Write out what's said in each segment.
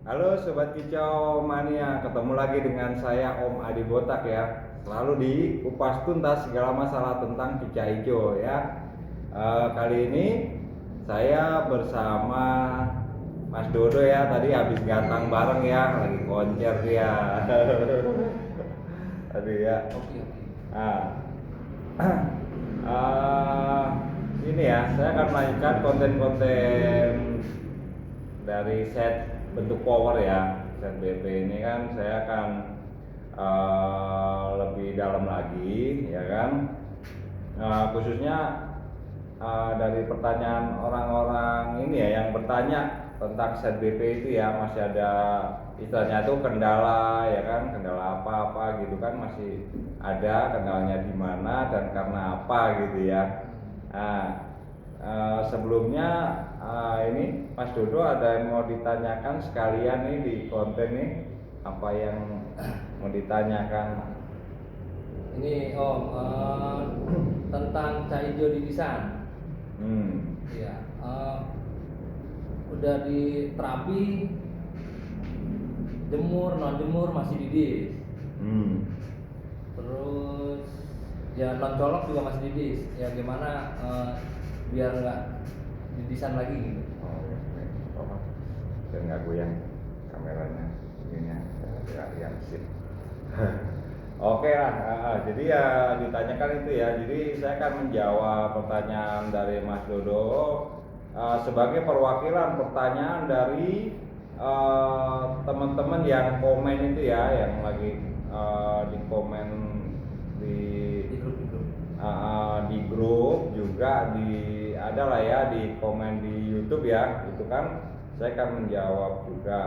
Halo Sobat Kicau Mania, ketemu lagi dengan saya Om Adi Botak ya. Selalu di kupas tuntas segala masalah tentang kicau hijau ya. Kali ini saya bersama Mas Dodo ya. Tadi habis gantang bareng ya, lagi konser dia. Aduh ya. Oke, oke. Nah, eh, ini ya, saya akan melanjutkan konten-konten dari set bentuk power ya. Set BP ini kan saya akan lebih dalam lagi ya kan. Khususnya dari pertanyaan orang-orang ini ya yang bertanya tentang set BP itu ya, masih ada istilahnya itu kendala ya kan, kendala apa-apa gitu kan, masih ada kendalanya di mana dan karena apa gitu ya. Nah, sebelumnya ini Mas Dodo ada yang mau ditanyakan sekalian nih di konten nih, apa yang mau ditanyakan? Ini Om, tentang cah hijau di Disan. Iya. Udah di terapi, jemur, non jemur masih didis. Terus ya non colok juga masih didis. Ya gimana biar nggak didisan lagi gitu. Oh ya, apa? Dan nggak goyang kameranya, ininya yang sip. Oke lah, jadi ya ditanyakan itu ya. Jadi saya akan menjawab pertanyaan dari Mas Dodo sebagai perwakilan pertanyaan dari teman-teman yang komen itu ya, yang lagi di komen di Di grup. di grup juga, di ada lah ya, di komen di YouTube ya, itu kan saya akan menjawab juga,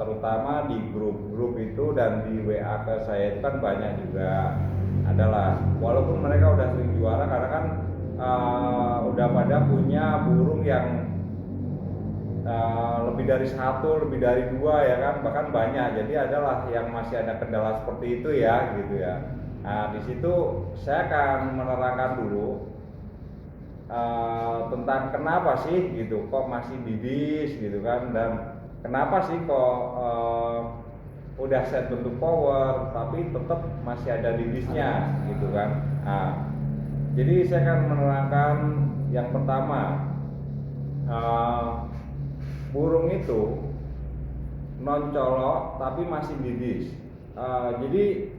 terutama di grup-grup itu dan di WA ke saya itu kan banyak juga adalah, walaupun mereka udah sering juara karena kan udah pada punya burung yang lebih dari satu, lebih dari dua ya kan, bahkan banyak. Jadi adalah yang masih ada kendala seperti itu ya gitu ya. Nah di situ saya akan menerangkan dulu tentang kenapa sih gitu kok masih bibis gitu kan, dan kenapa sih kok udah set bentuk power tapi tetap masih ada bibisnya gitu kan. Nah, jadi saya akan menerangkan yang pertama, burung itu non colok tapi masih bibis. Jadi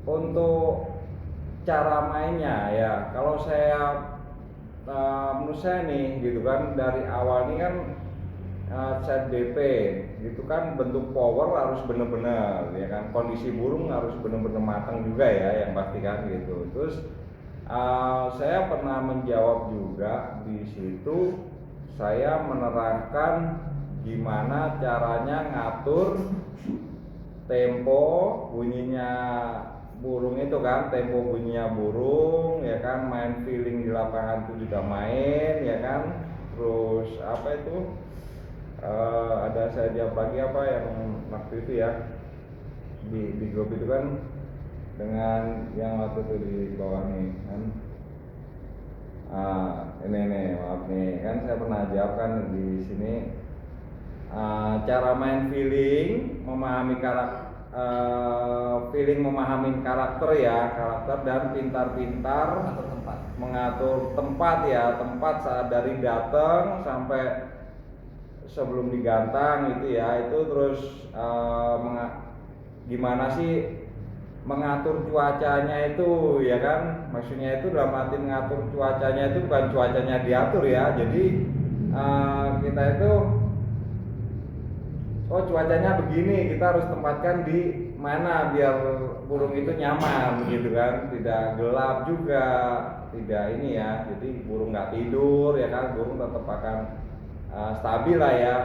untuk cara mainnya ya, kalau saya menurut saya nih gitu kan, dari awal ini kan set BP gitu kan, bentuk power harus bener-bener ya kan, kondisi burung harus bener-bener matang juga ya yang pasti kan gitu. Terus saya pernah menjawab juga di situ, saya menerangkan gimana caranya ngatur tempo bunyinya burung itu kan, tempo bunyinya burung ya kan, main feeling di lapangan itu juga main ya kan. Terus apa itu, ada saya jawab lagi apa yang waktu itu ya di grup itu kan, dengan yang waktu itu di bawah nih kan. Ini nih, maaf nih kan, saya pernah jawab kan di sini, cara main feeling, memahami memahami karakter ya, karakter dan pintar-pintar Atau tempat. mengatur tempat ya, tempat saat dari datang sampai sebelum digantang itu ya, itu terus gimana sih mengatur cuacanya itu ya kan. Maksudnya itu dalam arti mengatur cuacanya itu bukan cuacanya diatur ya, jadi kita itu, oh cuacanya begini, kita harus tempatkan di mana biar burung itu nyaman gitu kan, tidak gelap juga, tidak ini ya, jadi burung nggak tidur ya kan, burung tetap akan stabil lah ya.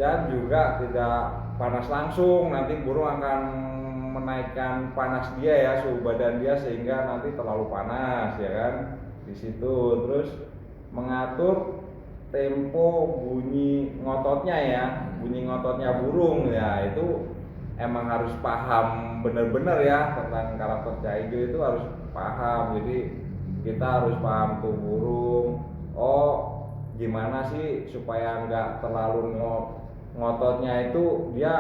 Dan juga tidak panas langsung, nanti burung akan menaikkan panas dia ya, suhu badan dia, sehingga nanti terlalu panas ya kan di situ. Terus mengatur tempo bunyi ngototnya ya, bunyi ngototnya burung ya, itu emang harus paham bener-bener ya tentang karakter cah hijau, itu harus paham. Jadi kita harus paham tuh burung, oh gimana sih supaya nggak terlalu ngototnya itu dia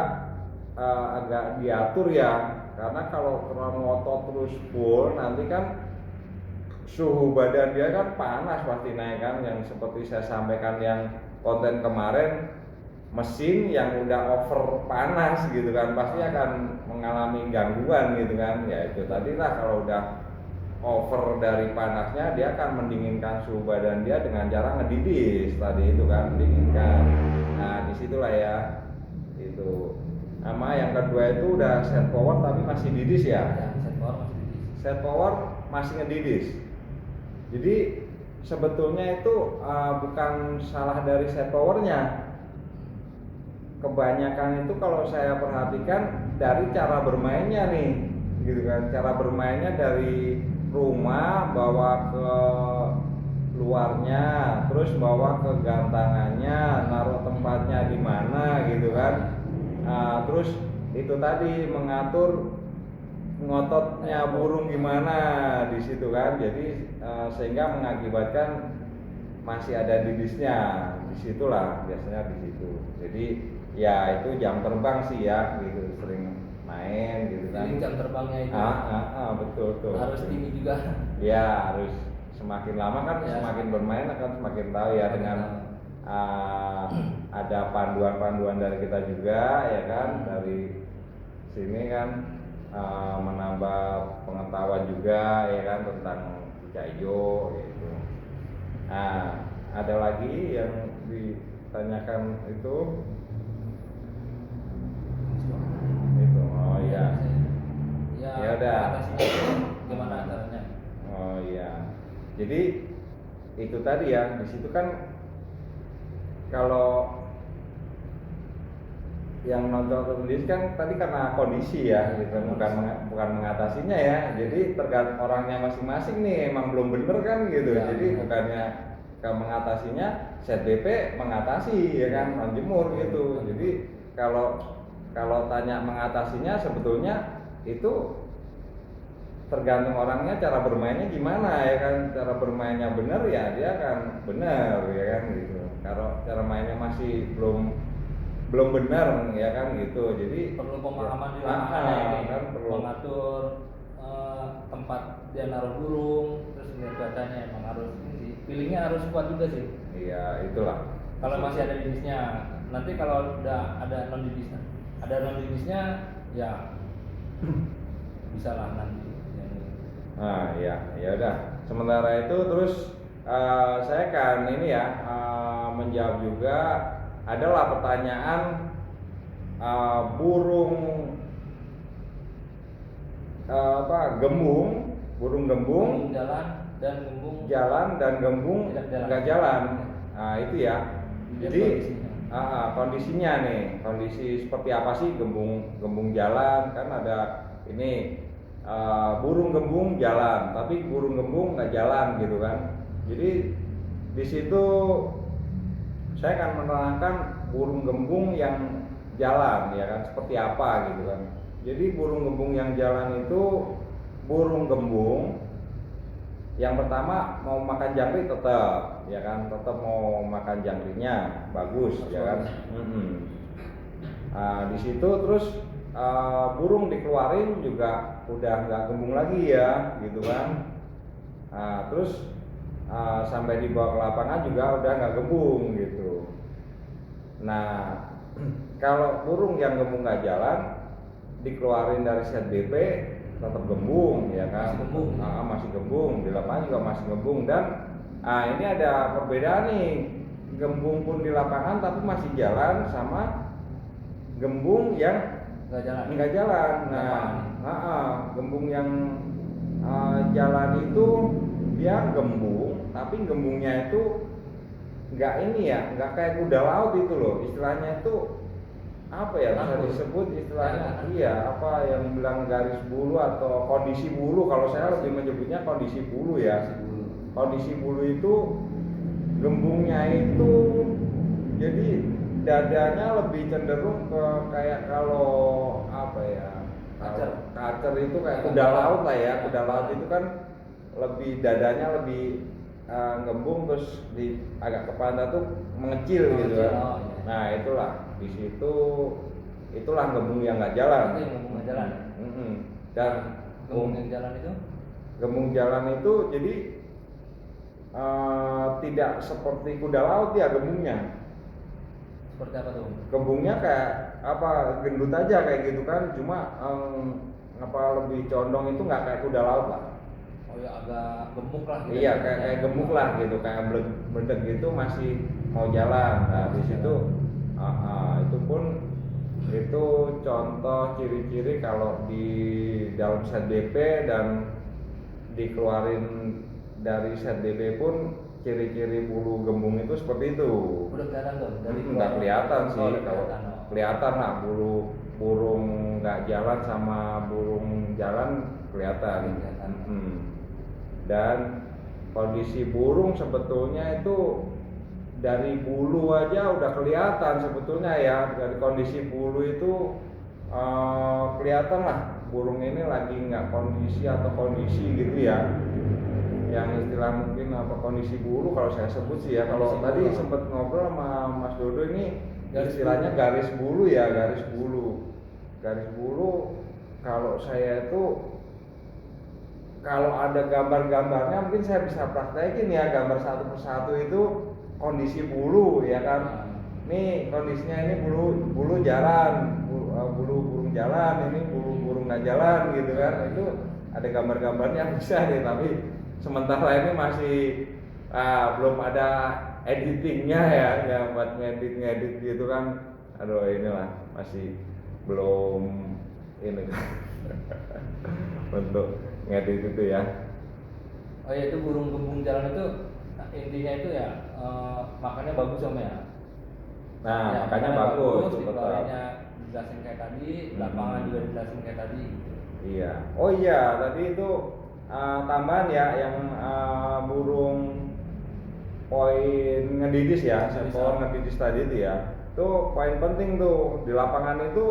agak diatur ya, karena kalau terlalu ngotot terus full nanti kan suhu badan dia kan panas pasti naik kan, yang seperti saya sampaikan yang konten kemarin, mesin yang udah over panas gitu kan pasti akan mengalami gangguan gitu kan. Ya itu tadi lah, kalau udah over dari panasnya dia akan mendinginkan suhu badan dia dengan cara ngedidis tadi itu kan, mendinginkan. Nah disitulah ya itu. Sama yang kedua itu udah set power tapi masih didis ya. Ya, set power masih didis. Set power masih ngedidis. Jadi sebetulnya itu bukan salah dari set powernya. Kebanyakan itu kalau saya perhatikan dari cara bermainnya nih, gitu kan. Cara bermainnya dari rumah bawa ke luarnya, terus bawa ke gantangannya, naruh tempatnya di mana gitu kan. Terus itu tadi mengatur ngototnya burung gimana di situ kan. Jadi sehingga mengakibatkan masih ada didisnya. Disitulah biasanya di situ. Jadi ya itu jam terbang sih ya gitu, sering main gitu kan. Jadi jam terbangnya itu Betul harus tinggi juga. Ya harus, semakin lama kan Ya, semakin bermain akan semakin tahu ya, dengan ada panduan-panduan dari kita juga ya kan, dari sini kan menambah pengetahuan juga ya kan tentang Cicayo gitu. Nah ada lagi yang ditanyakan itu. Oh iya. Ya udah. Gimana caranya? Oh iya. Jadi itu tadi ya, di situ kan kalau yang nonton tertulis kan tadi karena kondisi ya, gitu, bukan mengatasinya ya. Jadi tergantung orangnya masing-masing nih, emang belum bener kan gitu. Ya, jadi bukannya mengatasinya, set BP mengatasi ya kan, menjemur gitu. Jadi kalau tanya mengatasinya, sebetulnya itu tergantung orangnya, cara bermainnya gimana ya kan. Cara bermainnya benar ya dia akan benar ya kan gitu. Kalau cara mainnya masih belum benar ya kan gitu. Jadi perlu pemahaman di lapangan ini kan, perlu mengatur tempat dia naruh burung, terus lihat cuacanya. Emang harus ini, feelingnya harus kuat juga sih. Iya itulah. Kalau masih ada didisnya, nanti kalau udah ada non didisnya ya bisa lah nanti. Ya udah. Sementara itu terus saya kan ini ya menjawab juga. Adalah pertanyaan burung gembung, burung gembung jalan dan gembung nggak jalan. Nah itu ya. Jadi kondisinya nih, kondisi seperti apa sih gembung jalan kan, ada ini burung gembung jalan tapi burung gembung nggak jalan gitu kan. Jadi di situ saya akan menerangkan burung gembung yang jalan ya kan seperti apa gitu kan. Jadi burung gembung yang jalan itu burung gembung yang pertama mau makan jangkrik tetap ya kan, tetap mau makan jangkriknya bagus ya kan. Di situ terus burung dikeluarin juga udah nggak gembung lagi ya gitu kan. Terus sampai dibawa ke lapangan juga udah nggak gembung gitu. Nah kalau burung yang gembung nggak jalan dikeluarin dari set BP tetap gembung ya kan, masih gembung di lapangan juga masih gembung. Dan ini ada perbedaan nih, gembung pun di lapangan tapi masih jalan sama gembung yang nggak jalan. Nah gembung yang jalan itu dia gembung tapi gembungnya itu nggak ini ya, nggak kayak kuda laut itu loh, istilahnya itu apa ya, bisa disebut istilahnya iya apa yang bilang garis bulu atau kondisi bulu. Kalau saya lebih menyebutnya kondisi bulu ya. Kondisi bulu itu gembungnya itu jadi dadanya lebih cenderung ke kayak kalau apa ya, kacer itu kayak kuda laut lah ya. Kuda laut itu kan lebih dadanya lebih gembung terus agak ke pantat tuh mengecil gitu kan. Oh, iya. Nah itulah di situ, itulah gembung yang nggak jalan. Itu yang gembung nggak jalan. Dan Gembung yang jalan itu? Gembung jalan itu jadi tidak seperti kuda laut ya gembungnya. Seperti apa tuh? Gembungnya kayak apa, gendut aja kayak gitu kan, cuma lebih condong itu nggak kayak kuda laut lah. Oh ya, agak gemuk lah gitu. Iya, kayak gemuk lah gitu, kayak bledek gitu masih mau jalan. Nah di situ itu pun itu contoh ciri-ciri kalau di dalam set DP dan dikeluarin dari set DP pun ciri-ciri bulu gembung itu seperti itu. Udah kelihatan tuh dari Nggak kelihatan sih, kalau kelihatan, kelihatan lah burung nggak jalan sama burung jalan kelihatan. Dan kondisi burung sebetulnya itu dari bulu aja udah kelihatan sebetulnya ya, dari kondisi bulu itu kelihatan lah burung ini lagi nggak kondisi atau kondisi gitu ya, yang istilah mungkin apa kondisi bulu kalau saya sebut sih ya. Kalau tadi sempat ngobrol sama Mas Dodo ini istilahnya garis bulu ya, garis bulu kalau saya itu kalau ada gambar-gambarnya mungkin saya bisa praktekin ya, gambar satu persatu itu kondisi bulu ya kan. Nih kondisinya ini bulu jalan, bulu burung jalan, ini bulu burung nggak jalan gitu kan. Itu ada gambar-gambarnya bisa nih, tapi sementara ini masih belum ada editingnya ya buat ngedit gitu kan. Aduh inilah masih belum ini untuk ngedit itu ya. Oh ya, itu burung gembung jalan itu intinya itu ya makannya bagus Om ya. Nah ya, makanya bagus di bawahnya dijelasin kayak tadi, lapangan juga dijelasin kayak tadi. Iya. Oh iya, tadi itu tambahan ya yang burung poin ngedidis ya, poin ngedidis tadi itu ya. Itu poin penting tuh di lapangan itu,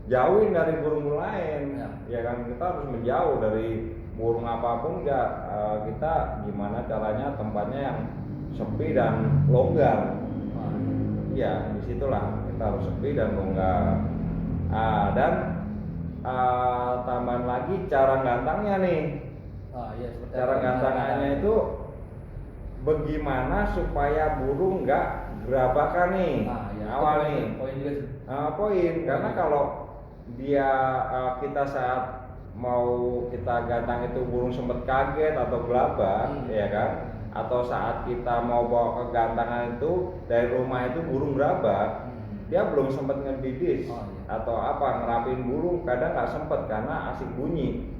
jauhin dari burung lain ya kan. Kita harus menjauh dari burung apapun ya. Kita gimana caranya tempatnya yang sepi dan longgar. Ya disitulah kita harus sepi dan longgar. Dan tambahan lagi cara gantangnya nih. Iya, Cara gantangannya itu bagaimana supaya burung nggak gerabakan nih. Ya, awal nih poin juga sih. Poin karena kalau dia kita saat mau kita gantang itu burung sempet kaget atau gelabah ya kan, atau saat kita mau bawa ke gantangan itu dari rumah itu burung gerabak, dia belum sempet ngedidis atau apa ngerapin burung, kadang nggak sempet karena asik bunyi.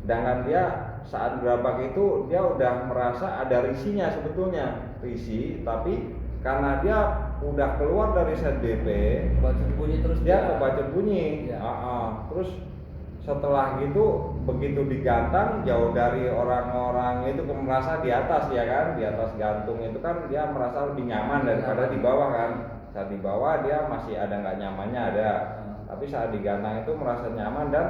Sedangkan dia saat gerabak itu dia udah merasa ada risinya sebetulnya, risi, tapi karena dia udah keluar dari set DP, kebacut bunyi terus dia kebacut bunyi. Terus setelah gitu begitu digantang jauh dari orang-orang itu merasa di atas ya kan, di atas gantung itu kan dia merasa lebih nyaman daripada di bawah kan. Saat di bawah dia masih ada nggak nyamannya ada, tapi saat digantang itu merasa nyaman dan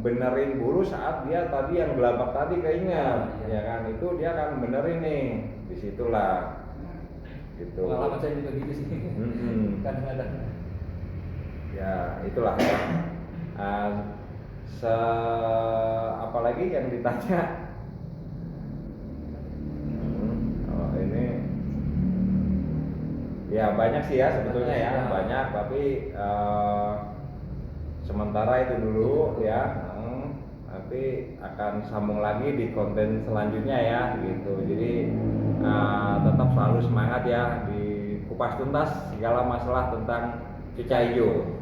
benerin bulu saat dia tadi yang gelabak tadi keinget ya kan, itu dia akan benerin nih, disitulah gitu. Pengalaman saya juga gitu sih. Kadang-kadang ya itulah apalagi yang ditanya ini ya banyak sih ya sebetulnya ya, banyak, tapi sementara itu dulu ya. Nanti akan sambung lagi di konten selanjutnya ya gitu. Jadi tetap selalu semangat ya di kupas tuntas segala masalah tentang cicak hijau.